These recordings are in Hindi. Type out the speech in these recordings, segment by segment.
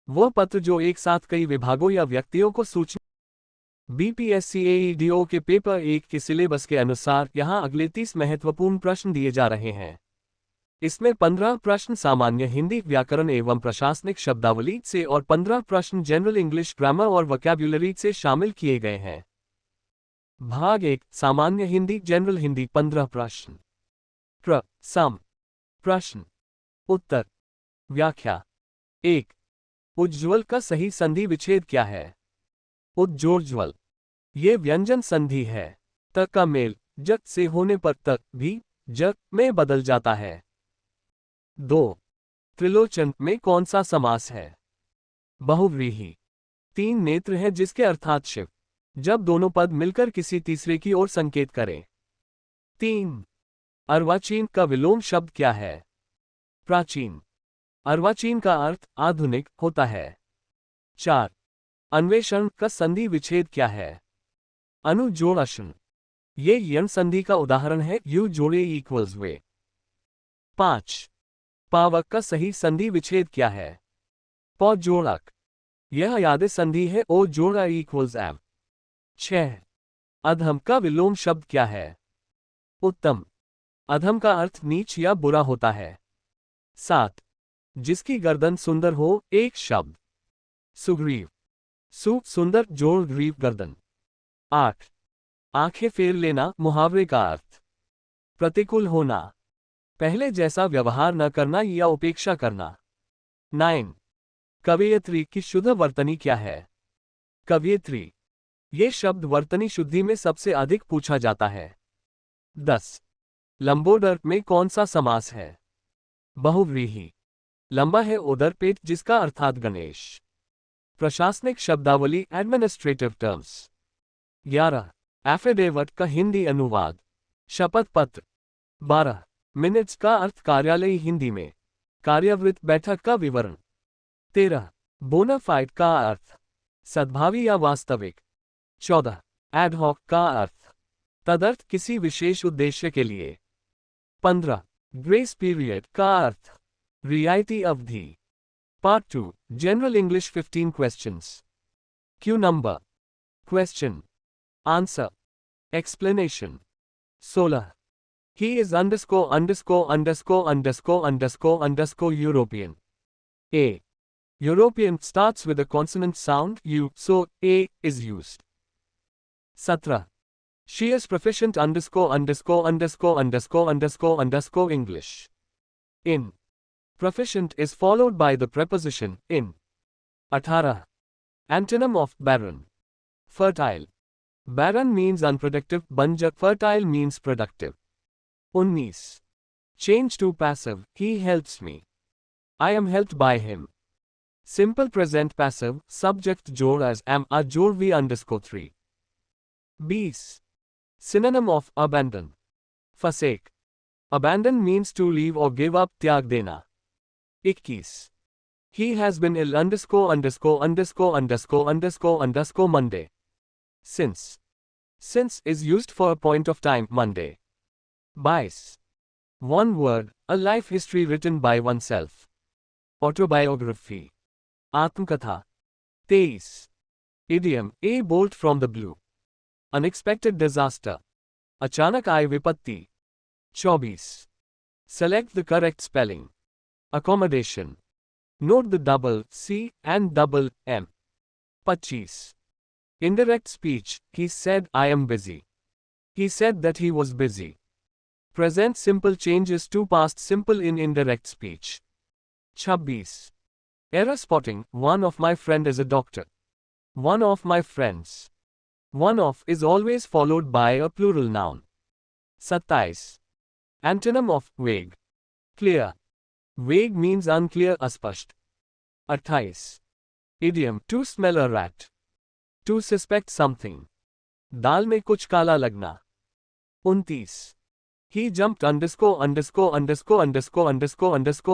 वह पत्र जो एक साथ कई विभागों या व्यक्तियों को सूचना। बीपीएससी के पेपर 1 के सिलेबस के अनुसार यहाँ अगले 30 महत्वपूर्ण प्रश्न दिए जा रहे हैं। इसमें 15 प्रश्न सामान्य हिंदी व्याकरण एवं प्रशासनिक शब्दावली से और 15 प्रश्न जनरल इंग्लिश ग्रामर और वोकैब्युलरी से शामिल किए गए हैं। भाग 1 सामान्य हिंदी जनरल हिंदी 15 प्रश्न। सम प्रश्न उत्तर व्याख्या 1 उज्ज्वल का सही संधि विच्छेद क्या है? उज्जोज्वल ये व्यंजन संधि है। त का मेल जक से होने पर तक भी जक में बदल जाता है। 2 त्रिलोचन में कौन सा समास है? बहुव्रीहि 3 नेत्र है जिसके अर्थात शिव, जब दोनों पद मिलकर किसी तीसरे की ओर संकेत करें। 3 अर्वाचीन का विलोम शब्द क्या है? प्राचीन अर्वाचीन का अर्थ आधुनिक होता है। 4 अन्वेषण का संधि विच्छेद क्या है? अनुजोड़ाशन ये यण संधि का उदाहरण है यू जोड़े इक्वल्स वे। 5 पावक का सही संधि विच्छेद क्या है? पौ जोड़क यह यादे संधि है ओ जोड़ा इक्वल्स एव। 6 अधम का विलोम शब्द क्या है? उत्तम अधम का अर्थ नीच या बुरा होता है। 7 जिसकी गर्दन सुंदर हो एक शब्द सुग्रीव सुंदर जोड़ ग्रीव गर्दन। 8 आंखें फेर लेना मुहावरे का अर्थ प्रतिकूल होना, पहले जैसा व्यवहार न करना या उपेक्षा करना। 9 कवयित्री की शुद्ध वर्तनी क्या है? कवयित्री ये शब्द वर्तनी शुद्धि में सबसे अधिक पूछा जाता है। 10 लंबोदर में कौन सा समास है? बहुव्रीहि लंबा है उदर पेट जिसका अर्थात गणेश। प्रशासनिक शब्दावली एडमिनिस्ट्रेटिव टर्म्स। 11 एफिडेविट का हिंदी अनुवाद शपथ पत्र। 12 मिनट्स का अर्थ कार्यालयी हिंदी में कार्यवृत्त बैठक का विवरण। 13 बोनाफाइड का अर्थ सद्भावी या वास्तविक। 14 एडहॉक का अर्थ तदर्थ किसी विशेष उद्देश्य के लिए। 15 ग्रेस पीरियड का अर्थ रियायती अवधि। Part 2 general English 15 questions. Q number question answer explanation 16 He is European. A. European starts with a consonant sound U, so A is used. 17 She is proficient English. In. Proficient is followed by the preposition in. 18 Antonym of barren. Fertile. Barren means unproductive, banjak fertile means productive. 19 Change to passive, he helps me. I am helped by him. Simple present passive, subject जोड़ as am a जोड़ v_3. 20 Synonym of abandon. Forsake. Abandon means to leave or give up, त्याग देना. 21 He has been ill Monday. Since. Since is used for a point of time, Monday. 22 One word, a life history written by oneself. Autobiography. Atmkatha. 23 Idiom, a bolt from the blue. Unexpected disaster. Achanak aaye vipatti. 24 Select the correct spelling. Accommodation. Note the double C and double M. 25 Indirect speech, he said I am busy. He said that he was busy. Present simple changes to past simple in indirect speech. 26 Error spotting, one of my friend is a doctor. One of my friends. One of is always followed by a plural noun. 27 Antonym of vague. Clear. Vague means unclear, अस्पष्ट. 28 Idiom, to smell a rat. To suspect something. दाल में कुछ काला लगना. 29 He jumped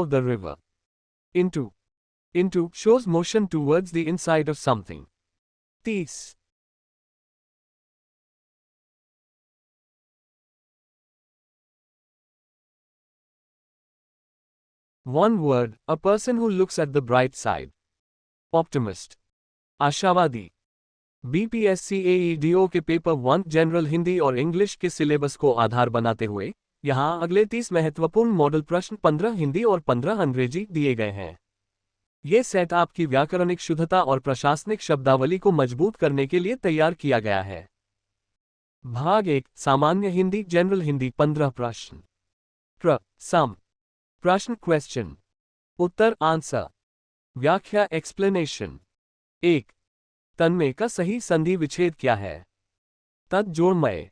the river. Into. Into shows motion towards the inside of something. 30 One word, a person who looks at the bright side. Optimist, आशावादी। बीपीएससी-एईडीओ के पेपर 1 जनरल हिंदी और इंग्लिश के सिलेबस को आधार बनाते हुए यहां अगले 30 महत्वपूर्ण मॉडल प्रश्न 15 हिंदी और 15 अंग्रेजी दिए गए हैं। ये सेट आपकी व्याकरणिक शुद्धता और प्रशासनिक शब्दावली को मजबूत करने के लिए तैयार किया गया है। भाग 1 सामान्य हिंदी जनरल हिंदी 15 प्रश्न। सम प्रश्न क्वेश्चन, उत्तर आंसर, व्याख्या एक्सप्लेनेशन। 1. तन्मय का सही संधि विच्छेद क्या है? तत्जोड़मय,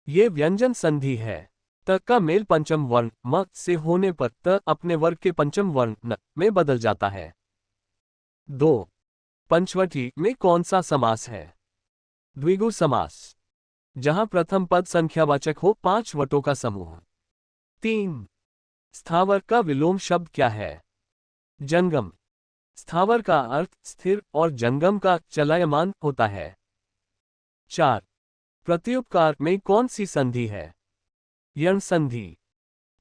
ये व्यंजन संधि है। त का मेल पंचम वर्ण म से होने पर त अपने वर्ग के पंचम वर्ण न में बदल जाता है। 2. पंचवटी में कौन सा समास है? द्विगु समास, जहां प्रथम पद संख्यावाचक हो 5 वटों का समूह। 3. स्थावर का विलोम शब्द क्या है? जंगम, स्थावर का अर्थ स्थिर और जंगम का चलायमान होता है। 4. प्रत्युपकार में कौन सी संधि है? यण संधि,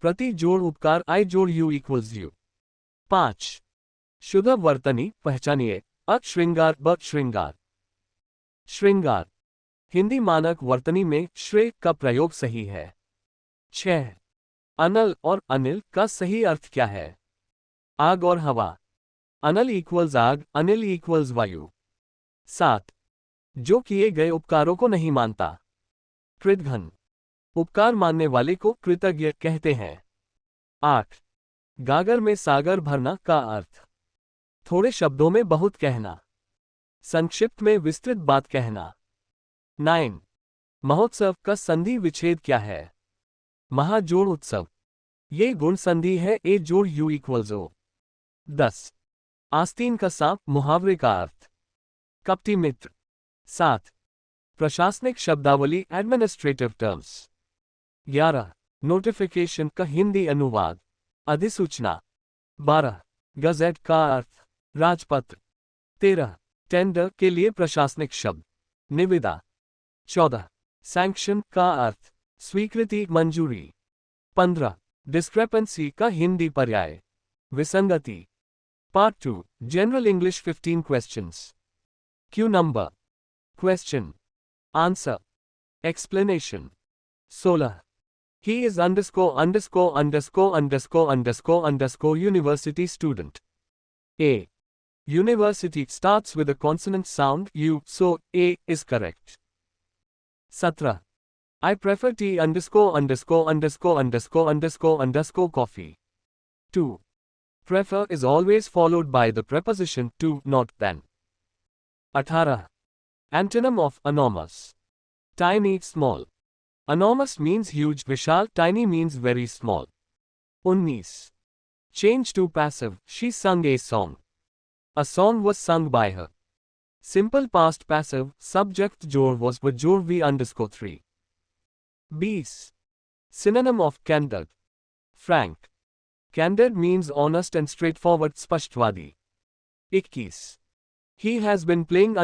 प्रति जोड़ उपकार आई जोड़ यू इक्वल्स यू। 5. शुद्ध वर्तनी पहचानिए, अ श्रृंगार ब श्रृंगार। श्रृंगार, हिंदी मानक वर्तनी में श्रेय का प्रयोग सही है। 6. अनल और अनिल का सही अर्थ क्या है? आग और हवा, अनल इक्वल्स आग, अनिल इक्वल्स वायु। 7. जो किए गए उपकारों को नहीं मानता। कृतघ्न, उपकार मानने वाले को कृतज्ञ कहते हैं। 8. गागर में सागर भरना का अर्थ, थोड़े शब्दों में बहुत कहना, संक्षिप्त में विस्तृत बात कहना। 9. महोत्सव का संधि विच्छेद क्या है? महाजोड़ उत्सव, ये गुण संधि है ए जोड़ यू इक्वल्स ओ। 10. आस्तीन का सांप मुहावरे का अर्थ, कपटी मित्र। 7. प्रशासनिक शब्दावली एडमिनिस्ट्रेटिव टर्म्स। 11. नोटिफिकेशन का हिंदी अनुवाद, अधिसूचना। 12. गजेट का अर्थ, राजपत्र। 13. टेंडर के लिए प्रशासनिक शब्द, निविदा। 14. सैंक्शन का अर्थ, स्वीकृति मंजूरी। 15. डिस्क्रेपेंसी का हिंदी पर्याय, विसंगति। Part 2 General English 15 questions. Q number. Question. Answer. Explanation. 16. He is university student. A. University starts with a consonant sound U, so A is correct. 17. I prefer tea coffee. 2. Prefer is always followed by the preposition to, not than. 18. Antonym of enormous. Tiny, small. Enormous means huge, vishal, tiny means very small. 19. Change to passive, she sung a song. A song was sung by her. Simple past passive, subject jor was with jor v_3. 20. Synonym of candid. Frank. Candid means honest and straightforward, spashtwadi. 21. He has been playing _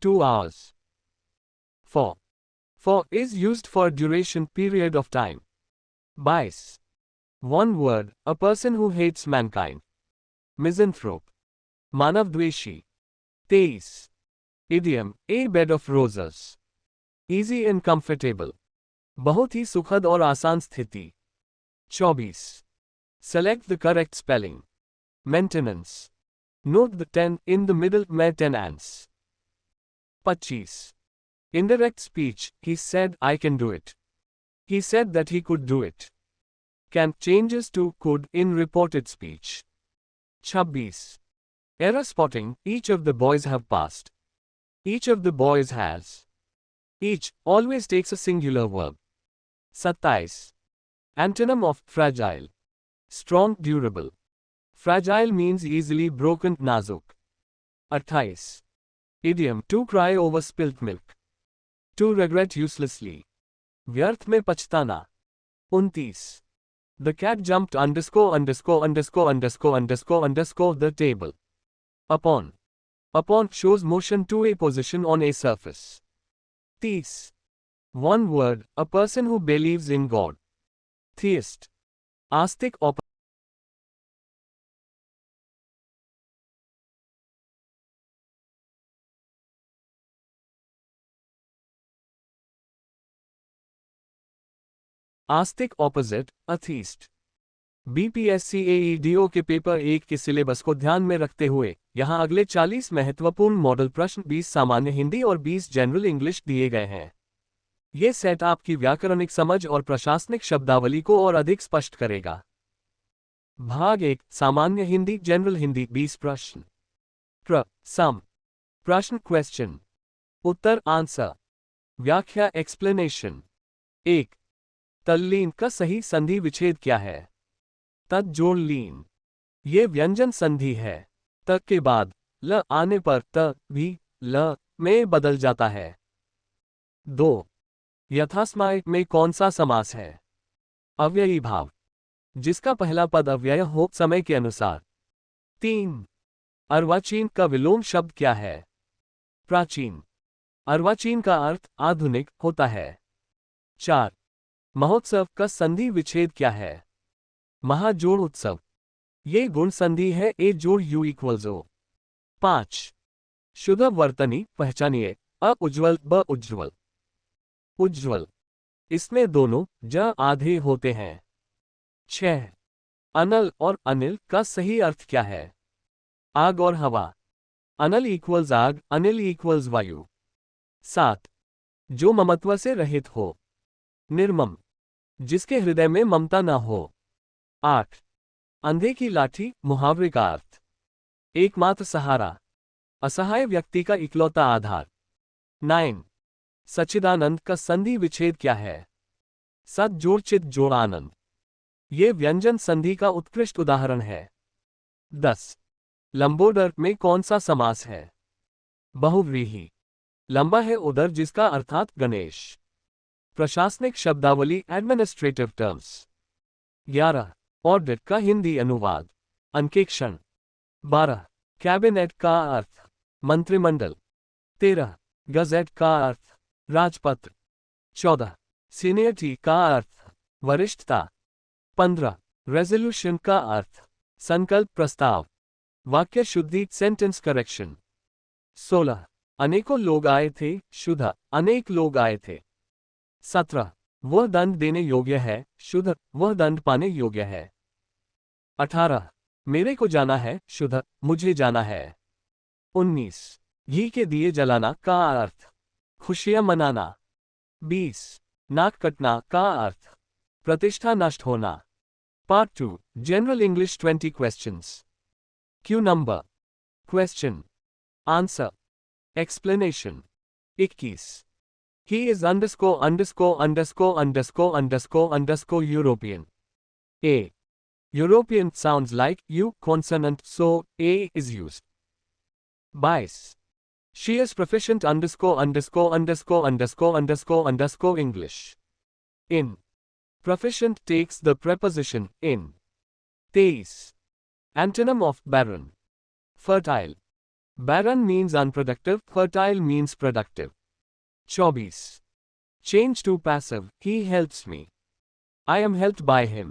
2 hours. 4. For is used for duration period of time. 22. One word, a person who hates mankind. Misanthrope. Manavdveshi. 23. Idiom, a bed of roses. Easy and comfortable. बहुत ही सुखद और आसान स्थिति। 24. Select the correct spelling. Maintenance. Note the 10 in the middle, maintenance. 25. Indirect speech, he said I can do it. He said that he could do it. Can changes to could in reported speech. 26. Error spotting, each of the boys have passed. Each of the boys has. Each always takes a singular verb. 27. Antonym of fragile. Strong, durable. Fragile means easily broken, nazuk. 28. Idiom, to cry over spilt milk. To regret uselessly. व्यर्थ में पछताना। 29. The cat jumped the table. Upon. Upon shows motion to a position on a surface. 30. One word, a person who believes in God. Theist. Astic Astik opposite, atheist. बीपीएससी-एईडीओ के पेपर 1 के सिलेबस को ध्यान में रखते हुए यहां अगले 40 महत्वपूर्ण मॉडल प्रश्न, 20 सामान्य हिंदी और 20 जनरल इंग्लिश दिए गए हैं। ये सेट आपकी व्याकरणिक समझ और प्रशासनिक शब्दावली को और अधिक स्पष्ट करेगा। भाग 1, सामान्य हिंदी जनरल हिंदी, 20 प्रश्न। सम प्रश्न क्वेश्चन, उत्तर आंसर, व्याख्या एक्सप्लेनेशन। 1. तल्लीन का सही संधि विच्छेद क्या है? तत् जोड़ लीन। ये व्यंजन संधि है। त के बाद ल आने पर त भी ल में बदल जाता है। 2. यथासमय में कौन सा समास है? अव्ययी भाव, जिसका पहला पद अव्यय हो समय के अनुसार। 3. अर्वाचीन का विलोम शब्द क्या है? प्राचीन। अर्वाचीन का अर्थ आधुनिक होता है। 4. महोत्सव का संधि विच्छेद क्या है? महाजोड़ उत्सव। ये गुण संधि है ए जोड़ यू इक्वल्स ओ। 5. शुद्ध वर्तनी पहचानिए, अ उज्ज्वल ब उज्ज्वल। उज्ज्वल, इसमें दोनों ज आधे होते हैं। 6. अनल और अनिल का सही अर्थ क्या है? आग और हवा। अनल इक्वल्स आग, अनिल इक्वल्स वायु। 7. जो ममत्व से रहित हो। निर्मम, जिसके हृदय में ममता न हो। 8. अंधे की लाठी, मुहावरे का अर्थ एकमात्र सहारा, असहाय व्यक्ति का इकलौता आधार। 9. सच्चिदानंद का संधि विच्छेद क्या है? सत जोड़ चित जोड़ आनंद। ये व्यंजन संधि का उत्कृष्ट उदाहरण है। 10. लंबोदर में कौन सा समास है? बहुव्रीहि। लंबा है उदर जिसका अर्थात गणेश। प्रशासनिक शब्दावली एडमिनिस्ट्रेटिव टर्म्स। 11. ऑडिट का हिंदी अनुवाद अंकेक्षण। 12. कैबिनेट का अर्थ मंत्रिमंडल। 13. गजेट का अर्थ राजपत्र। 14. सीनियरिटी का अर्थ वरिष्ठता। 15. रेजोल्यूशन का अर्थ संकल्प प्रस्ताव। वाक्य शुद्धि सेंटेंस करेक्शन। 16. अनेकों लोग आए थे, शुद्ध अनेक लोग आए थे। 17. वह दंड देने योग्य है, शुद्ध वह दंड पाने योग्य है। 18. मेरे को जाना है, शुद्ध मुझे जाना है। 19. घी के दिए जलाना का अर्थ खुशियां मनाना। 20. नाक कटना का अर्थ प्रतिष्ठा नष्ट होना। Part 2, general English 20 questions. Q number question, answer, explanation. 21. He is European. A. European sounds like U consonant, so A is used. 22. She is proficient English. In. Proficient takes the preposition in. 23. Antonym of barren. Fertile. Barren means unproductive, fertile means productive. 24. Change to passive, he helps me. I am helped by him.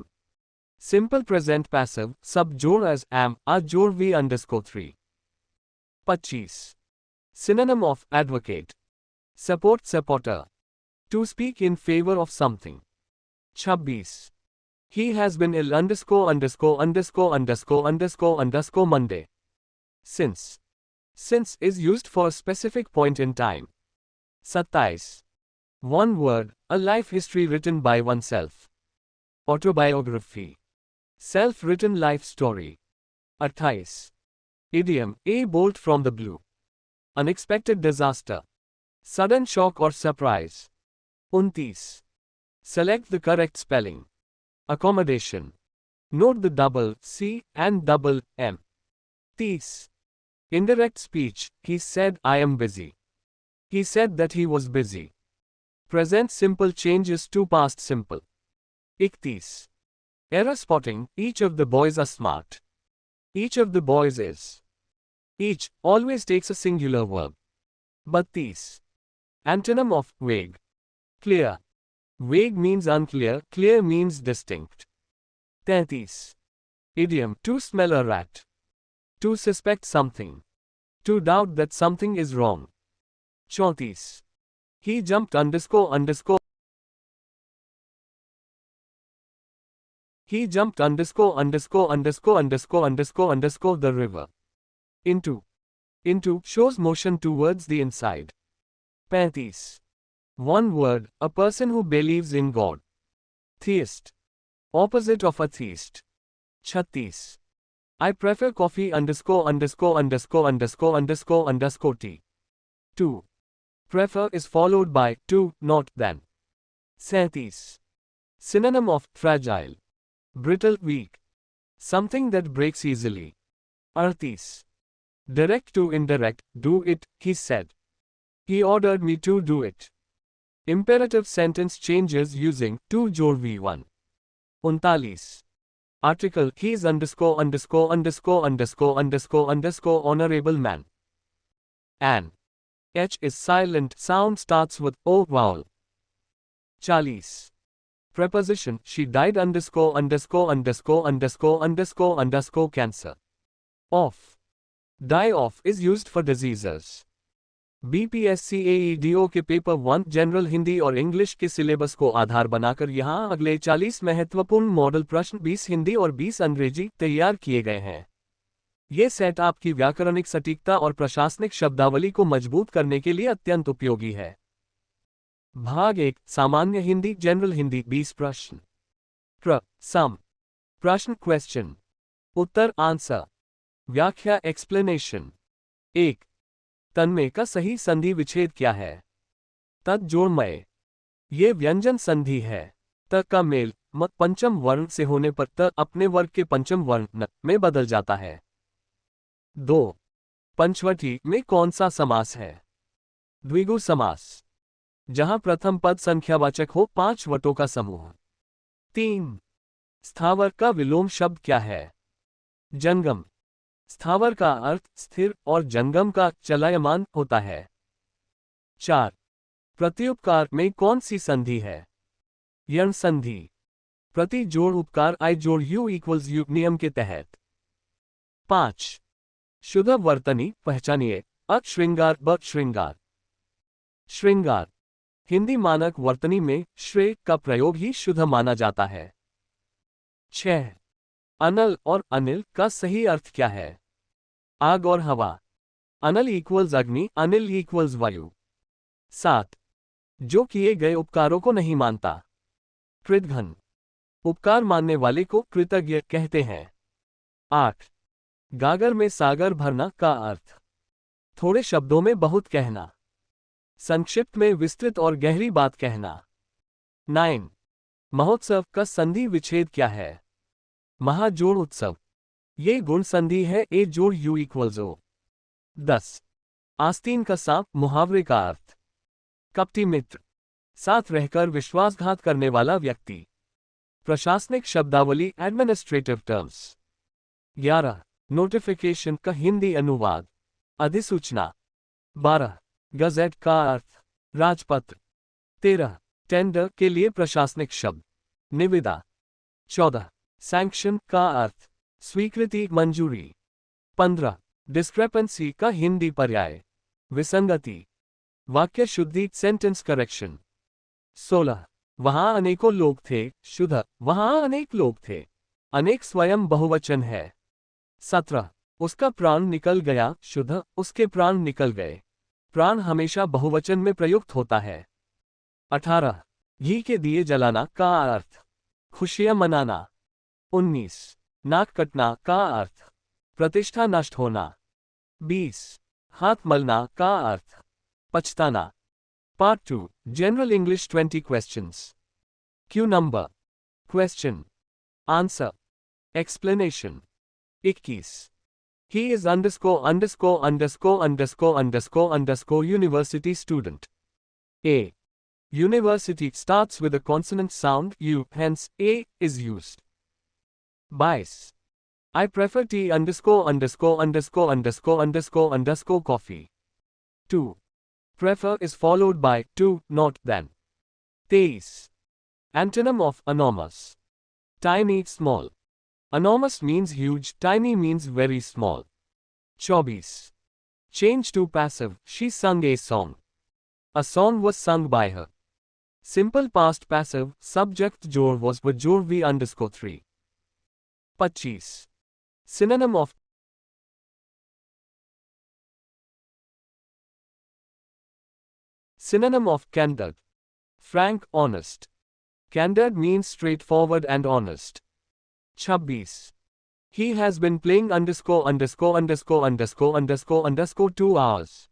Simple present passive, sub जोड़ as am, a जोड़ v_3. 25. Synonym of advocate. Support, supporter. To speak in favor of something. 26. He has been ill Monday. Since. Since is used for a specific point in time. 27. One word, a life history written by oneself. Autobiography. Self-written life story. 28. Idiom, a bolt from the blue. Unexpected disaster. Sudden shock or surprise. 29. Select the correct spelling. Accommodation. Note the double C and double M. 30. Indirect speech, he said I am busy. He said that he was busy. Present simple changes to past simple. 31. Error spotting, each of the boys are smart. Each of the boys is. Each always takes a singular verb. 32. Antonym of vague. Clear. Vague means unclear, clear means distinct. 33. Idiom, to smell a rat. To suspect something. To doubt that something is wrong. 34. He jumped __. He jumped _ the river. Into shows motion towards the inside. 35. One word, a person who believes in God. Theist. Opposite of atheist. 36. I prefer coffee _ tea. 2. Prefer is followed by to, not than. 37. Synonym of fragile. Brittle, weak. Something that breaks easily. 38. Direct to indirect, do it, he said. He ordered me to do it. Imperative sentence changes using to जोड़ V1. 39. Article, he is _ honorable man. An H is silent, sound starts with O vowel. 40. Preposition, she died _ cancer. Of. Die of is used for diseases. BPSC-AEDO के पेपर 1 जनरल हिंदी और इंग्लिश के सिलेबस को आधार बनाकर यहां अगले 40 महत्वपूर्ण मॉडल प्रश्न 20 हिंदी और 20 अंग्रेजी तैयार किए गए हैं। ये सेट आपकी व्याकरणिक सटीकता और प्रशासनिक शब्दावली को मजबूत करने के लिए अत्यंत उपयोगी है। भाग 1 सामान्य हिंदी जनरल हिंदी 20 प्रश्न। सम प्रश्न क्वेश्चन, उत्तर आंसर, व्याख्या एक्सप्लेनेशन। 1. तन्मय का सही संधि विच्छेद क्या है? तत् जोड़ मय। ये व्यंजन संधि है। त का मेल म पंचम वर्ण से होने पर त अपने वर्ग के पंचम वर्ण न में बदल जाता है। 2. पंचवटी में कौन सा समास है? द्विगु समास, जहां प्रथम पद संख्यावाचक हो 5 वटों का समूह। 3. स्थावर का विलोम शब्द क्या है? जंगम। स्थावर का अर्थ स्थिर और जंगम का चलायमान होता है। 4. प्रत्युपकार में कौन सी संधि है? यण संधि। प्रति जोड़ उपकार I जोड़ U = U नियम के तहत। 5. शुद्ध वर्तनी पहचानिए। अ श्रृंगार ब श्रृंगार। श्रृंगार हिंदी मानक वर्तनी में श्रेय का प्रयोग ही शुद्ध माना जाता है। 6. अनल और अनिल का सही अर्थ क्या है? आग और हवा। अनल = अग्नि, अनिल = वायु। 7. जो किए गए उपकारों को नहीं मानता। कृतघ्न। उपकार मानने वाले को कृतज्ञ कहते हैं। 8. गागर में सागर भरना का अर्थ। थोड़े शब्दों में बहुत कहना। संक्षिप्त में विस्तृत और गहरी बात कहना। 9. महोत्सव का संधि विच्छेद क्या है? महाजोड़ उत्सव। ये गुण संधि है ए जोड़ U = O। 10. आस्तीन का सांप मुहावरे का अर्थ। कपटी मित्र, साथ रहकर विश्वासघात करने वाला व्यक्ति। प्रशासनिक शब्दावली एडमिनिस्ट्रेटिव टर्म्स। 11. नोटिफिकेशन का हिंदी अनुवाद। अधिसूचना। 12. गजेट का अर्थ राजपत्र। 13. टेंडर के लिए प्रशासनिक शब्द निविदा। 14. सैंक्शन का अर्थ स्वीकृति, मंजूरी। 15. डिस्क्रेपेंसी का हिंदी पर्याय विसंगति। वाक्य शुद्धि सेंटेंस करेक्शन। 16. वहां अनेकों लोग थे शुद्ध, वहां अनेक लोग थे। अनेक स्वयं बहुवचन है। 17. उसका प्राण निकल गया शुद्ध, उसके प्राण निकल गए। प्राण हमेशा बहुवचन में प्रयुक्त होता है। 18. घी के दिए जलाना का अर्थ खुशियां मनाना। 19. नाक कटना का अर्थ प्रतिष्ठा नष्ट होना। 20. हाथ मलना का अर्थ पछताना। Part 2 general English 20 questions. Q number question answer explanation. 21. He is _ university student. A. University starts with a consonant sound U, hence A is used. 22. I prefer tea _ coffee. 2. Prefer is followed by to, not than. 23. Antonym of enormous. Tiny, small. Enormous means huge, tiny means very small. 24. Change to passive, she sung a song. A song was sung by her. Simple past passive, subject जोड़ was with जोड़ V _ 3. 25. Synonym of candid. Frank, honest. Candid means straightforward and honest. 26. He has been playing ______________ 2 hours.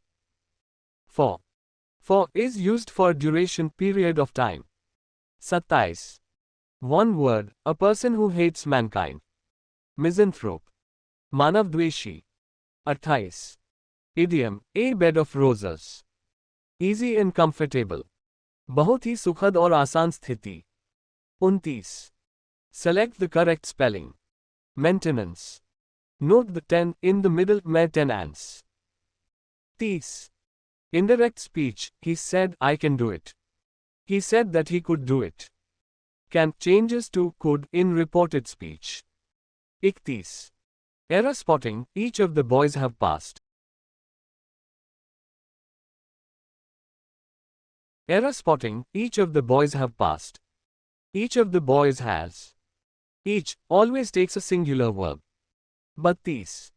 4. For is used for duration period of time. 27. One word, a person who hates mankind. Misanthrope. Manavdveshi. 28. Idiom, a bed of roses. Easy and comfortable. बहुत ही सुखद और आसान स्थिति. 29. Select the correct spelling. Maintenance. Note the 10 in the middle, maintenance. 30. Indirect speech, he said I can do it. He said that he could do it. Can changes to could in reported speech. 31. Error spotting, each of the boys have passed. Error spotting, each of the boys have passed. Each of the boys has. Each always takes a singular verb. 32.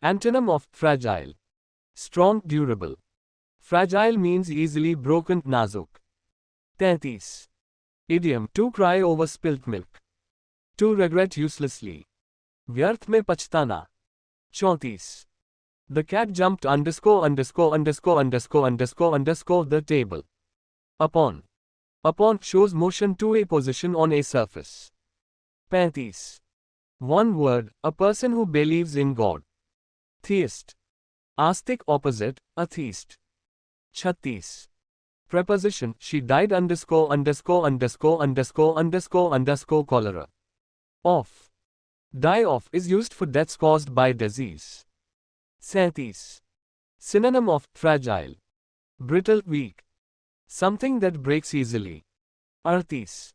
Antonym of fragile. Strong, durable. Fragile means easily broken, nazuk. 33. Idiom, to cry over spilt milk. To regret uselessly. व्यर्थ में पछताना. 34. The cat jumped _______ the table. Upon. Upon shows motion to a position on a surface. 35. One word, a person who believes in God. Theist. Astic opposite, atheist. 36. Preposition, she died _______ cholera. Of. Die of is used for deaths caused by disease. 37. Synonym of fragile. Brittle, weak. Something that breaks easily. 38.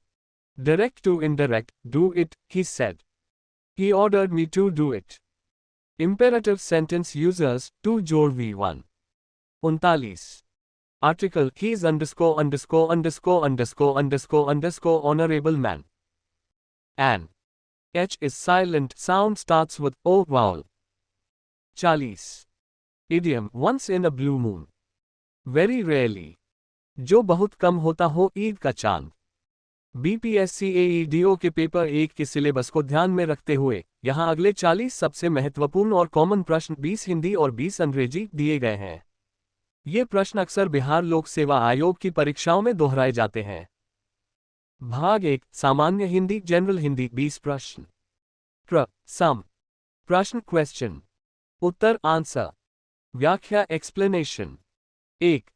Direct to indirect, do it, he said. He ordered me to do it. Imperative sentence users, to jor v1. 39. Article, he is _______ honorable man. An. H is silent, sound starts with O vowel. 40. Idiom, once in a blue moon. Very rarely. जो बहुत कम होता हो, ईद का चांद. बीपीएससी एईडीओ के पेपर 1 के सिलेबस को ध्यान में रखते हुए यहां अगले 40 सबसे महत्वपूर्ण और कॉमन प्रश्न 20 हिंदी और 20 अंग्रेजी दिए गए हैं. ये प्रश्न अक्सर बिहार लोक सेवा आयोग की परीक्षाओं में दोहराए जाते हैं. भाग 1, सामान्य हिंदी, जनरल हिंदी, 20 प्रश्न. सम. प्रश्न, क्वेश्चन. उत्तर, आंसर. व्याख्या, एक्सप्लेनेशन. 1.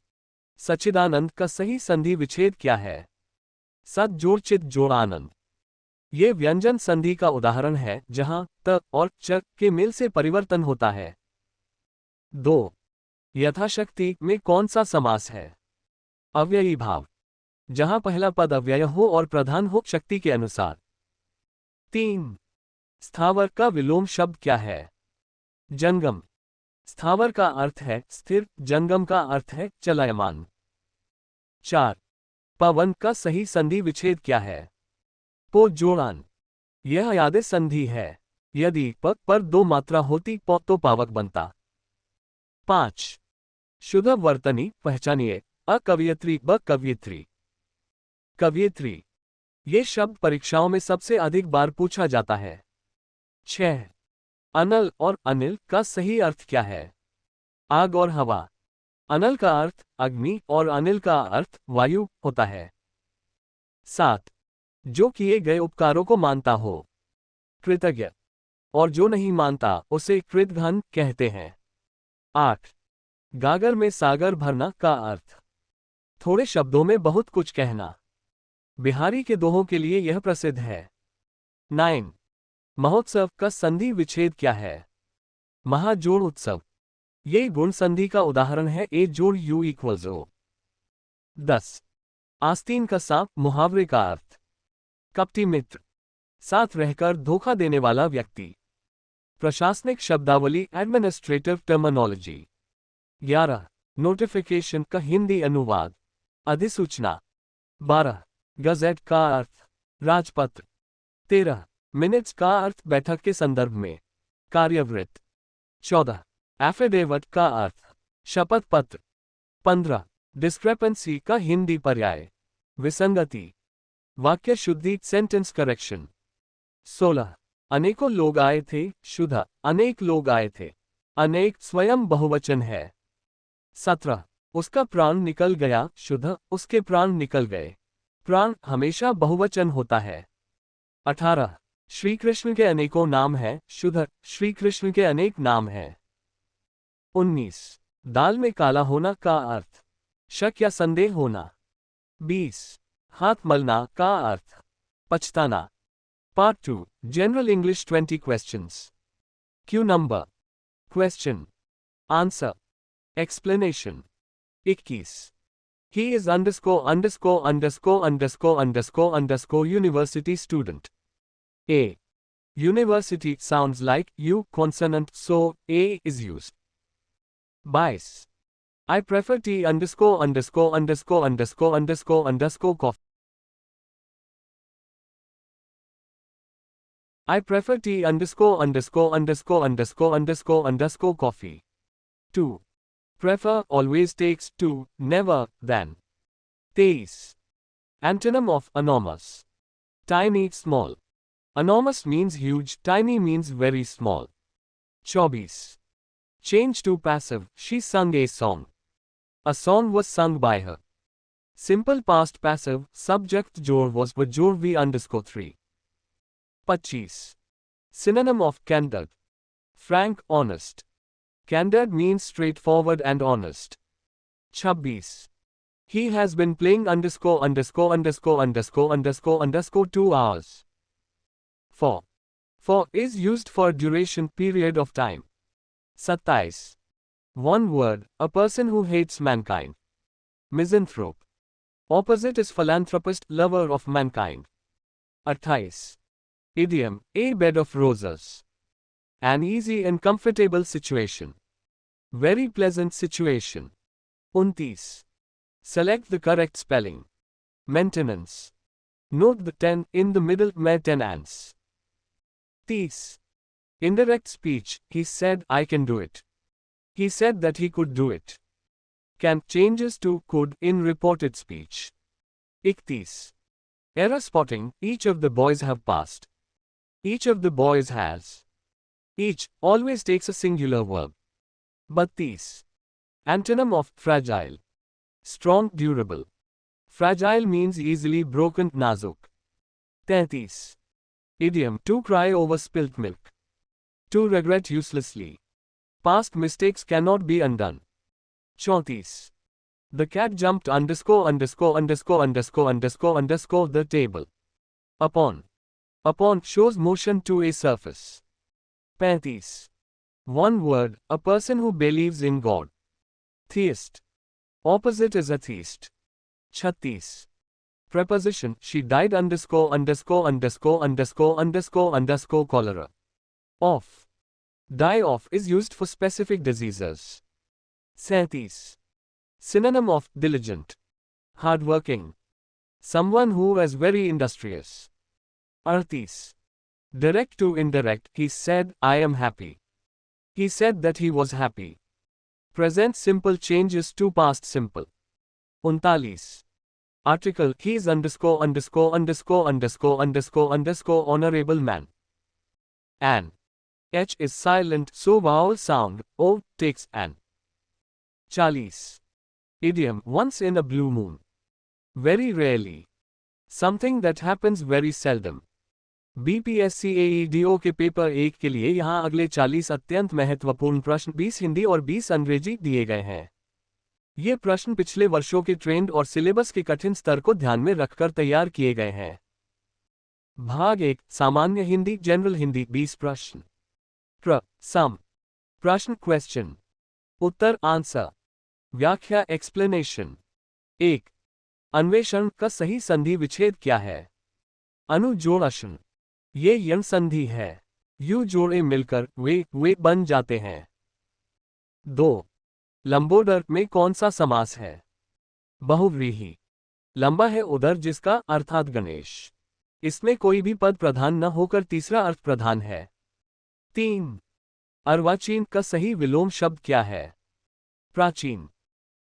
सच्चिदानंद का सही संधि विच्छेद क्या है? सत जोड़ चित जोड़ आनंद. ये व्यंजन संधि का उदाहरण है जहां त और च के मेल से परिवर्तन होता है. 2. यथाशक्ति में कौन सा समास है? अव्ययी भाव, जहां पहला पद अव्यय हो और प्रधान हो शक्ति के अनुसार. 3. स्थावर का विलोम शब्द क्या है? जंगम. स्थावर का अर्थ है स्थिर, जंगम का अर्थ है चलायमान. 4. पवन का सही संधि विच्छेद क्या है? पो जोड़ान. यह यादे संधि है. यदि प पर 2 मात्रा होती प तो पावक बनता. 5. शुद्ध वर्तनी पहचानिए. अ कवियत्री, ब कवियत्री. कवियत्री. ये शब्द परीक्षाओं में सबसे अधिक बार पूछा जाता है. 6. अनल और अनिल का सही अर्थ क्या है? आग और हवा. अनल का अर्थ अग्नि और अनिल का अर्थ वायु होता है. 7. जो किए गए उपकारों को मानता हो. कृतज्ञ. और जो नहीं मानता उसे कृतघ्न कहते हैं. 8. गागर में सागर भरना का अर्थ. थोड़े शब्दों में बहुत कुछ कहना. बिहारी के दोहों के लिए यह प्रसिद्ध है. 9. महोत्सव का संधि विच्छेद क्या है? महाजोड़ उत्सव. ये गुण संधि का उदाहरण है ए जोड़ यू इक्वल्स ओ. 10. आस्तीन का सांप मुहावरे का अर्थ. कपटी मित्र. साथ रहकर धोखा देने वाला व्यक्ति. प्रशासनिक शब्दावली एडमिनिस्ट्रेटिव टर्मिनोलॉजी. 11. नोटिफिकेशन का हिंदी अनुवाद. अधिसूचना. 12. गजेट का अर्थ राजपत्र. 13. मिनट्स का अर्थ बैठक के संदर्भ में, कार्यवृत्त। 14 एफिडेविट का अर्थ शपथ पत्र। 15 डिस्क्रेपेंसी का हिंदी पर्याय विसंगति, वाक्य शुद्धि सेंटेंस करेक्शन। 16 अनेकों लोग आए थे, शुद्ध अनेक लोग आए थे, अनेक स्वयं बहुवचन है। 17 उसका प्राण निकल गया, शुद्ध उसके प्राण निकल गए, प्राण हमेशा बहुवचन होता है। 18 श्री कृष्ण के अनेकों नाम हैं, शुद्ध श्री कृष्ण के अनेक नाम हैं। 19 दाल में काला होना का अर्थ शक या संदेह होना। 20 हाथ मलना का अर्थ पछताना। Part 2 general English 20 questions. Q number question answer explanation 21 He is _ university student. A. University sounds like U consonant, so A is used. 22 I prefer tea _ coffee. I prefer tea _ coffee. 2. Prefer always takes to, never, than. 23 Antonym of enormous. Tiny, small. Enormous means huge, tiny means very small. 24 Change to passive, she sung a song. A song was sung by her. Simple past passive, subject jor was with jor v _3. 25 Synonym of candid. Frank, honest. Candid means straightforward and honest. 26 He has been playing _ 2 hours. 4 For is used for duration period of time. 27 One word, a person who hates mankind. Misanthrope. Opposite is philanthropist, lover of mankind. 28 Idiom, a bed of roses. An easy and comfortable situation. Very pleasant situation. 29 Select the correct spelling. Maintenance. Note the 10 in the middle, maintenance. 30 Indirect speech, he said I can do it. He said that he could do it. Can changes to could in reported speech. 31 Error spotting, each of the boys have passed. Each of the boys has. Each always takes a singular verb. 32 Antonym of fragile. Strong, durable. Fragile means easily broken, nazuk. 33 Idiom, to cry over spilt milk. To regret uselessly. Past mistakes cannot be undone. 34 The cat jumped _ the table. Upon. Upon shows motion to a surface. 35 One word, a person who believes in God. Theist. Opposite is atheist. 36 Preposition, she died _ cholera. Of. Die of is used for specific diseases. 37 Synonym of diligent. Hardworking. Someone who is very industrious. 38 Direct to indirect, he said, I am happy. He said that he was happy. Present simple changes to past simple. 39 Article, he is _ honorable man. An. H is silent, so vowel sound, O takes an. 40 Idiom, once in a blue moon. Very rarely. Something that happens very seldom. BPSC AEDO के पेपर 1 के लिए यहाँ अगले 40 अत्यंत महत्वपूर्ण प्रश्न 20 हिंदी और 20 अंग्रेजी दिए गए हैं। ये प्रश्न पिछले वर्षों के ट्रेंड और सिलेबस के कठिन स्तर को ध्यान में रखकर तैयार किए गए हैं। भाग 1 सामान्य हिंदी जनरल हिंदी 20 प्रश्न। सम प्रश्न क्वेश्चन, उत्तर आंसर, व्याख्या एक्सप्लेनेशन। 1 अन्वेषण का सही संधि विच्छेद क्या है? अनुजोड़न। ये यण संधि है। यू जोड़े मिलकर वे बन जाते हैं। 2 लंबोदर में कौन सा समास है? बहुव्रीहि। लंबा है उदर जिसका, अर्थात गणेश। इसमें कोई भी पद प्रधान न होकर तीसरा अर्थ प्रधान है। 3. अर्वाचीन का सही विलोम शब्द क्या है? प्राचीन।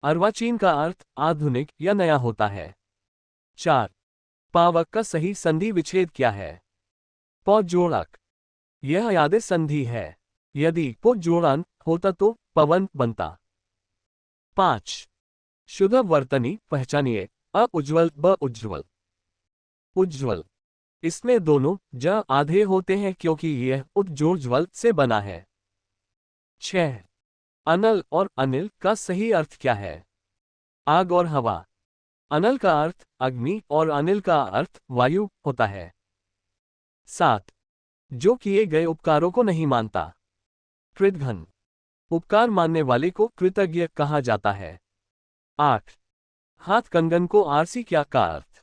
अर्वाचीन का अर्थ आधुनिक या नया होता है। 4. पावक का सही संधि विच्छेद क्या है? पौजोड़क। यह यादे संधि है। यदि पौजोड़न होता तो पवन बनता। 5. शुद्ध वर्तनी पहचानिए। अ उज्ज्वल ब उज्ज्वल। उज्ज्वल, इसमें दोनों ज आधे होते हैं क्योंकि यह उज्ज्वल से बना है। 6. अनल और अनिल का सही अर्थ क्या है? आग और हवा। अनल का अर्थ अग्नि और अनिल का अर्थ वायु होता है। 7. जो किए गए उपकारों को नहीं मानता। कृतघ्न। उपकार मानने वाले को कृतज्ञ कहा जाता है। 8. हाथ कंगन को आरसी क्या का अर्थ?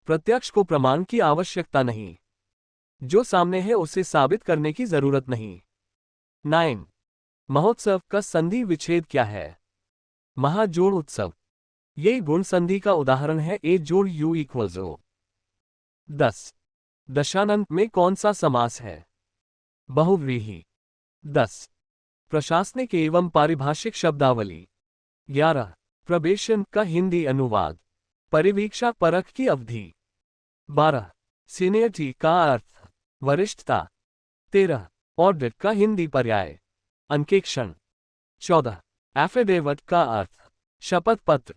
प्रत्यक्ष को प्रमाण की आवश्यकता नहीं। जो सामने है उसे साबित करने की जरूरत नहीं। 9. महोत्सव का संधि विच्छेद क्या है? महाजोड़ उत्सव। ये गुण संधि का उदाहरण है ए जोड़ यू इक्वल्स ओ। 10. दशानंत में कौन सा समास है? बहुव्रीहि। 10. प्रशासनिक एवं पारिभाषिक शब्दावली। 11. प्रवेशन का हिंदी अनुवाद। परिवीक्षा परख की अवधि। 12. सीनियरिटी का अर्थ वरिष्ठता। 13. ऑडिट का हिंदी पर्याय अंकेक्षण। 14. एफिडेविट का अर्थ शपथ पत्र।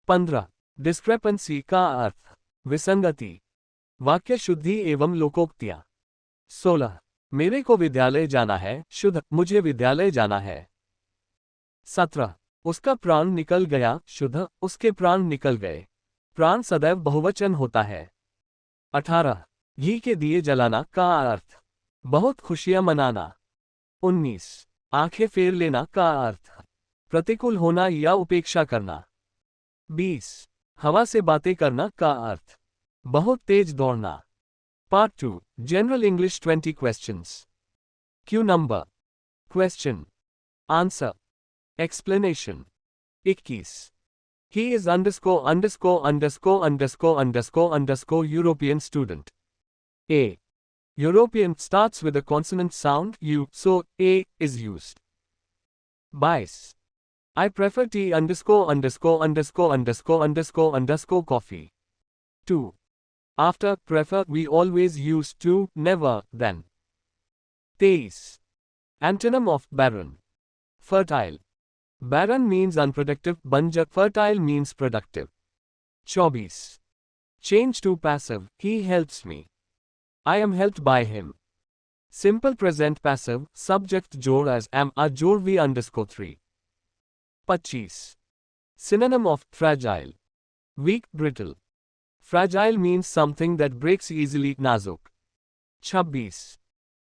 15. डिस्क्रेपेंसी का अर्थ विसंगति। वाक्य शुद्धि एवं लोकोक्तियां। 16. मेरे को विद्यालय जाना है शुद्ध मुझे विद्यालय जाना है। 17. उसका प्राण निकल गया शुद्ध उसके प्राण निकल गए। प्राण सदैव बहुवचन होता है। 18. घी के दिए जलाना का अर्थ बहुत खुशियां मनाना। 19. आंखें फेर लेना का अर्थ प्रतिकूल होना या उपेक्षा करना। 20. हवा से बातें करना का अर्थ बहुत तेज दौड़ना। Part 2 general English 20 questions. Q number question answer explanation 21. He is European student. A. European starts with a consonant sound U, so A is used. 22. I prefer tea coffee. 2. After prefer we always use to, never, then. 23. Antonym of barren. Fertile. Barren means unproductive, banjar fertile means productive. 24. Change to passive, he helps me. I am helped by him. Simple present passive, subject jod as am a jod v_3. 25. Synonym of fragile. Weak, brittle. Fragile means something that breaks easily, nazuk. 26.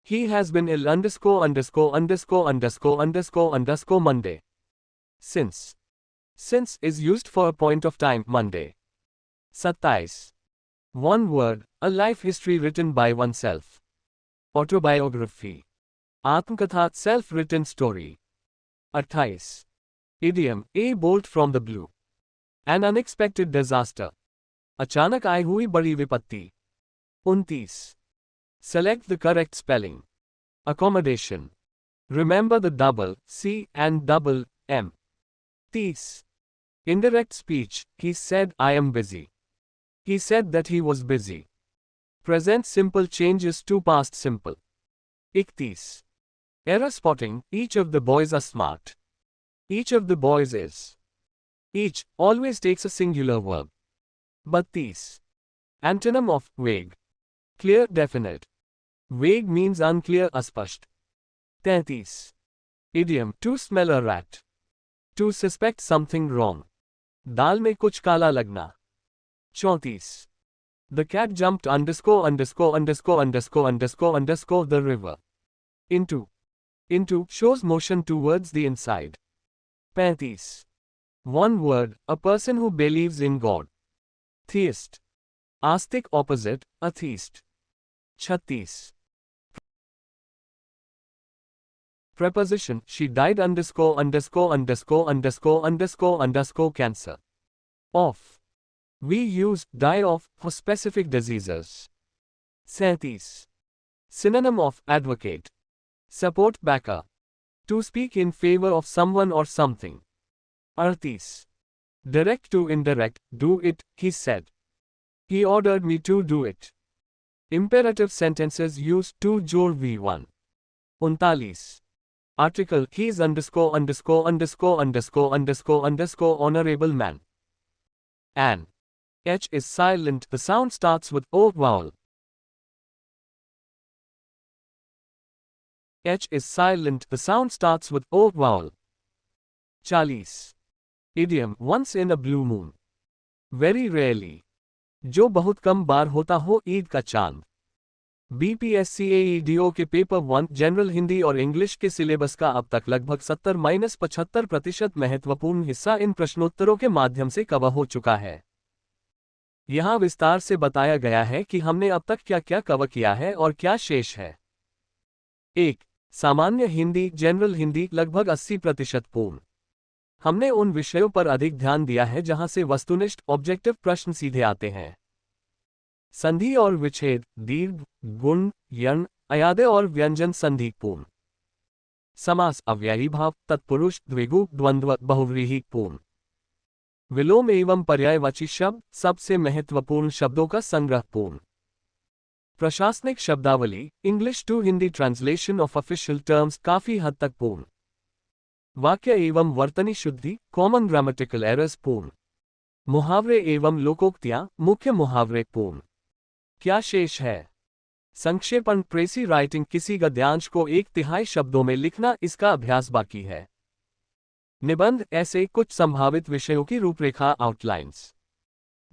He has been ill Monday. Since. Since is used for a point of time, Monday. 27. One word, a life history written by oneself. Autobiography. Atmkatha, self-written story. 28. Idiom, a bolt from the blue. An unexpected disaster. अचानक आई हुई बड़ी विपत्ति। 29. Select the correct spelling. Accommodation. Remember the double C and double M. 30. Indirect speech, he said I am busy. He said that he was busy. Present simple changes to past simple. 31. Error spotting, each of the boys are smart. Each of the boys is. Each always takes a singular verb. 32. Antonym of vague. Clear, definite. Vague means unclear, aspasht. 33. Idiom, to smell a rat. To suspect something wrong. दाल में कुछ काला लगना। 34. The cat jumped the river. Into shows motion towards the inside. 35. One word, a person who believes in God. Theist. Astic opposite, atheist. 36. Preposition, she died cancer. Of. We use die of for specific diseases. 37. Synonym of advocate. Support backer. To speak in favor of someone or something. 38. Direct to indirect, do it, he said. He ordered me to do it. Imperative sentences use to जोड़ V1. 39. Article, he is _______ honorable man. An. H is silent, the sound starts with O vowel. H is silent, the sound starts with O vowel. 40. Idiom, once in a blue moon. Very rarely. जो बहुत कम बार होता हो ईद का चांद। BPSCAEDO के पेपर 1 जनरल हिंदी और इंग्लिश के सिलेबस का अब तक लगभग 70-75% महत्वपूर्ण हिस्सा इन प्रश्नोत्तरों के माध्यम से कवर हो चुका है। यहाँ विस्तार से बताया गया है कि हमने अब तक क्या क्या कवर किया है और क्या शेष है। 1. सामान्य हिंदी जनरल हिंदी लगभग 80% पूर्ण। हमने उन विषयों पर अधिक ध्यान दिया है जहां से वस्तुनिष्ठ ऑब्जेक्टिव प्रश्न सीधे आते हैं। संधि और विच्छेद, दीर्घ, गुण, यण, अयादय और व्यंजन संधि पूर्ण। समास, अव्ययी भाव, तत्पुरुष, द्विगु, द्वंद्व, बहुव्रीहि पूर्ण। विलोम एवं पर्यायवाची शब्द, सबसे महत्वपूर्ण शब्दों का संग्रह पूर्ण। प्रशासनिक शब्दावली, English to Hindi translation of official terms काफी हद तक पूर्ण। वाक्य एवं वर्तनी शुद्धि, कॉमन ग्रामेटिकल एरर्स पूर्ण। मुहावरे एवं लोकोक्तियां, मुख्य मुहावरे पूर्ण। क्या शेष है? संक्षेपण, प्रेसी राइटिंग, किसी गद्यांश को 1/3 शब्दों में लिखना, इसका अभ्यास बाकी है। निबंध, ऐसे कुछ संभावित विषयों की रूपरेखा आउटलाइंस।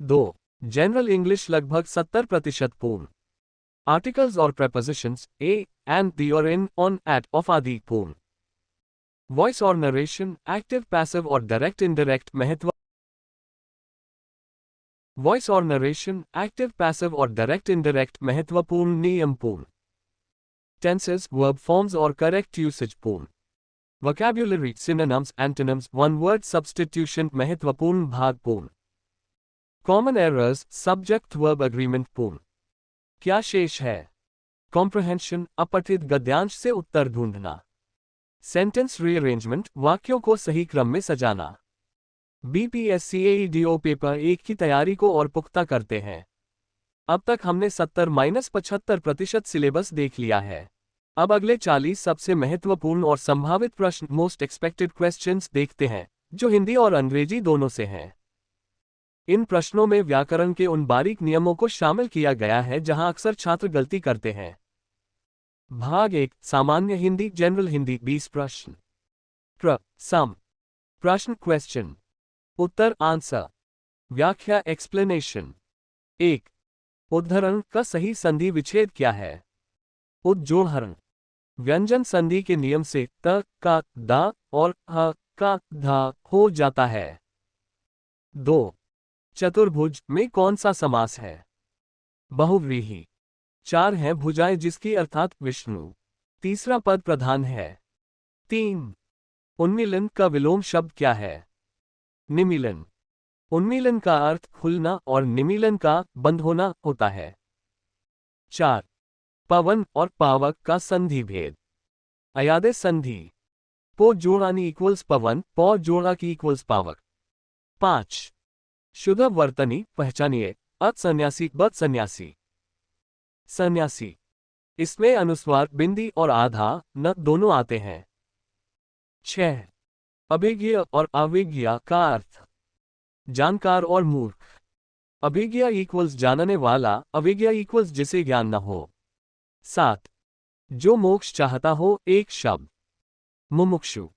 2. जनरल इंग्लिश लगभग 70% पूर्ण। आर्टिकल्स और प्रेपोजिशंस, ए, एंड, दी और इन, ऑन, एट, ऑफ आदि पूर्ण। वॉइस और नरेशन, एक्टिव, पैसिव और डायरेक्ट इनडायरेक्ट महत्व। वॉइस और नरेशन, एक्टिव, पैसिव और डायरेक्ट इनडायरेक्ट महत्वपूर्ण नियम पूर्ण। टेंसेस, वर्ब फॉर्म्स और करेक्ट यूसेज पूर्ण। Vocabulary, synonyms, antonyms, one word substitution महत्वपूर्ण भाग पूर्ण। Common errors, subject verb agreement पूर्ण। क्या शेष है? कॉम्प्रहेंशन, अपठित गद्यांश से उत्तर ढूंढना। सेंटेंस रीअरेंजमेंट, वाक्यों को सही क्रम में सजाना। BPSCAEDO पेपर 1 की तैयारी को और पुख्ता करते हैं। अब तक हमने 70-75% सिलेबस देख लिया है। अब अगले 40 सबसे महत्वपूर्ण और संभावित प्रश्न, मोस्ट एक्सपेक्टेड क्वेश्चंस देखते हैं, जो हिंदी और अंग्रेजी दोनों से हैं। इन प्रश्नों में व्याकरण के उन बारीक नियमों को शामिल किया गया है जहां अक्सर छात्र गलती करते हैं। भाग 1, सामान्य हिंदी जनरल हिंदी 20 प्रश्न। सम, प्रश्न क्वेश्चन, उत्तर आंसर, व्याख्या एक्सप्लेनेशन। 1. उद्धरण का सही संधि विच्छेद क्या है? उज्जोड़हरण, व्यंजन संधि के नियम से त, का, दा और ह, का, धा हो जाता है। 2. चतुर्भुज में कौन सा समास है? बहुव्रीहि। 4 हैं भुजाएं जिसकी अर्थात विष्णु। तीसरा पद प्रधान है। 3. उन्मीलन का विलोम शब्द क्या है? निमीलन। उन्मीलन का अर्थ खुलना और निमीलन का बंद होना होता है। 4. पवन और पावक का संधि भेद। अयादय संधि, पो जोड़ानी इक्वल्स पवन, पौ जोड़ा की इक्वल्स पावक। 5. शुद्ध वर्तनी, पहचानिए, अत सन्यासी, बद सन्यासी। सन्यासी, इसमें अनुस्वार, बिंदी और आधा न दोनों आते हैं। 6. अभिज्ञ और अविज्ञ का अर्थ, जानकार और मूर्ख। अभिज्ञ इक्वल्स जानने वाला, अविज्ञ इक्वल्स जिसे ज्ञान न हो। 7. जो मोक्ष चाहता हो, एक शब्द, मुमुक्षु।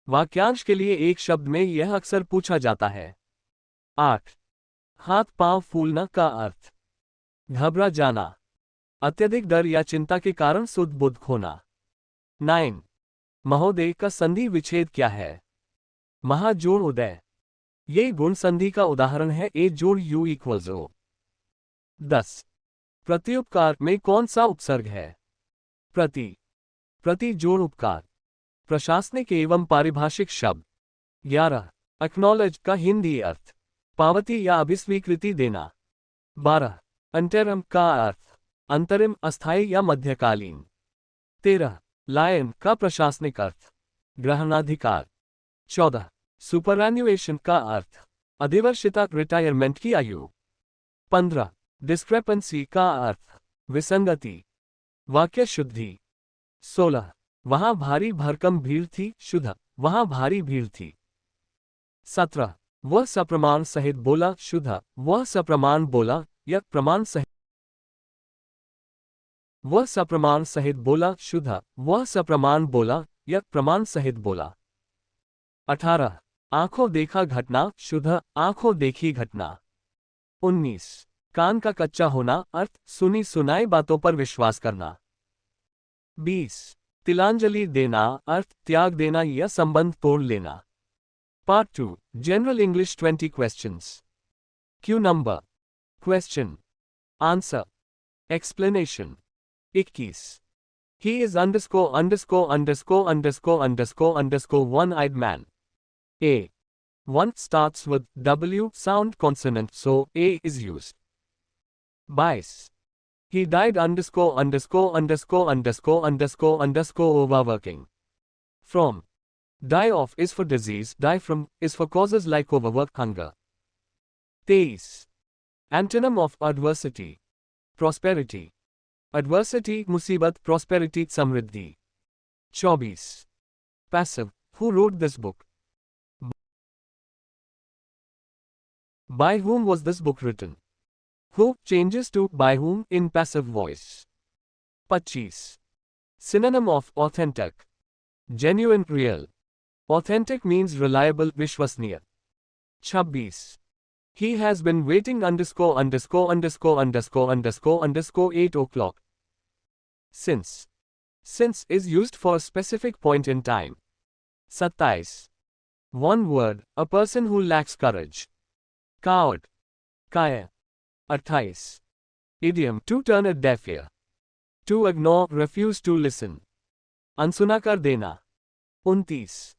वाक्यांश के लिए एक शब्द में यह अक्सर पूछा जाता है। 8. हाथ पांव फूलना का अर्थ, घबरा जाना, अत्यधिक डर या चिंता के कारण सुध बुध खोना। 9. महोदय का संधि विच्छेद क्या है? महाजोड़ उदय। ये गुण संधि का उदाहरण है, ए जोड़ यू इक्वल्स ओ। 10. प्रत्युपकार में कौन सा उपसर्ग है? प्रति। प्रति जोड़ उपकार, प्रशासनिक एवं पारिभाषिक शब्द। 11. एक्नॉलेज का हिंदी अर्थ, पावती या अभिस्वीकृति देना। 12. अंतरम का अर्थ, अंतरिम, अस्थायी या मध्यकालीन। 13 लायन का प्रशासनिक अर्थ ग्रहणाधिकार। 14 सुपरएन्युएशन का अर्थ अधिवर्षिता, रिटायरमेंट की आयु। 15 डिस्क्रेपेंसी का अर्थ विसंगति, वाक्य शुद्धि। 16 वहां भारी भरकम भीड़ थी, शुद्ध, वहां भारी भीड़ थी। 17 वह सप्रमाण सहित बोला, शुद्ध, वह सप्रमाण बोला या प्रमाण सहित, वह सप्रमाण सहित बोला, शुद्ध, वह सप्रमाण बोला या प्रमाण सहित बोला। 18 आंखों देखा घटना, शुद्ध, आंखों देखी घटना। 19 कान का कच्चा होना, अर्थ सुनी सुनाई बातों पर विश्वास करना। 20 तिलांजलि देना, अर्थ त्याग देना या संबंध तोड़ लेना। Part 2 general English 20 questions. Q number question answer explanation 21 He is one-eyed man. A. 1 starts with W sound consonant, so A is used. 22 He died overworking. From. Die of is for disease, die from is for causes like overwork, hunger. 23 Antonym of adversity prosperity. Adversity मुसीबत, prosperity Samriddhi. 24 Passive. Who wrote this book? By whom was this book written? Who changes to by whom in passive voice. 25 Synonym of authentic. Genuine, real. Authentic means reliable, विश्वसनीय। 26 He has been waiting _8 o'clock. Since. Since is used for a specific point in time. 27 One word, a person who lacks courage. Coward. Kaya. 28 Idiom, to turn a deaf ear. To ignore, refuse to listen. अनसुना कर देना। 29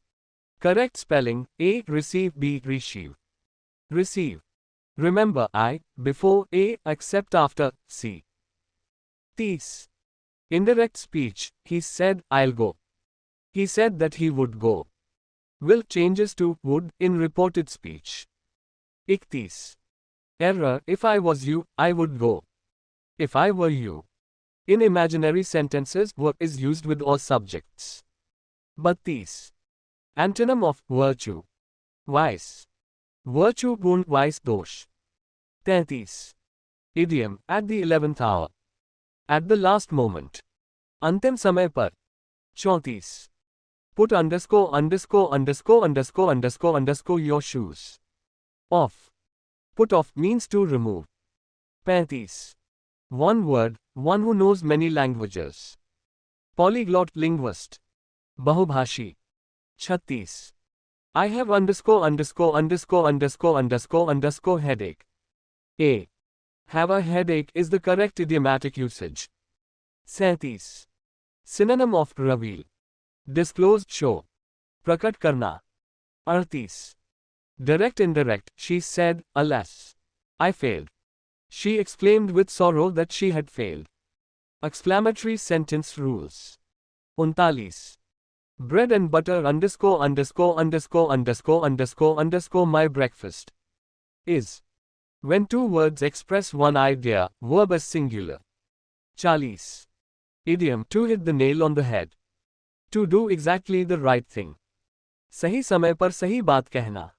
Correct spelling, A. Receive, B. Receive. Receive. Remember I, before A, except after C. 30 Indirect speech, he said, I'll go. He said that he would go. Will changes to would in reported speech. 31 Error, if I was you, I would go. If I were you. In imaginary sentences, were is used with all subjects. 32 Antonym of virtue. Vice. Virtue गुण, vice दोष। 33 Idiom, at the 11th hour. At the last moment. अंतिम समय पर। 34 Put your shoes. Off. Put off means to remove. 35 One word, one who knows many languages. Polyglot, linguist. बहुभाषी। 36 I have headache. A. Have a headache is the correct idiomatic usage. 37 Synonym of reveal. Disclose, show. प्रकट करना। 38 Direct, indirect, she said, alas. I failed. She exclaimed with sorrow that she had failed. Exclamatory sentence rules. 39 Bread and butter my breakfast. Is. When two words express one idea, verb is singular. 40 Idiom, to hit the nail on the head. To do exactly the right thing. सही समय पर सही बात कहना।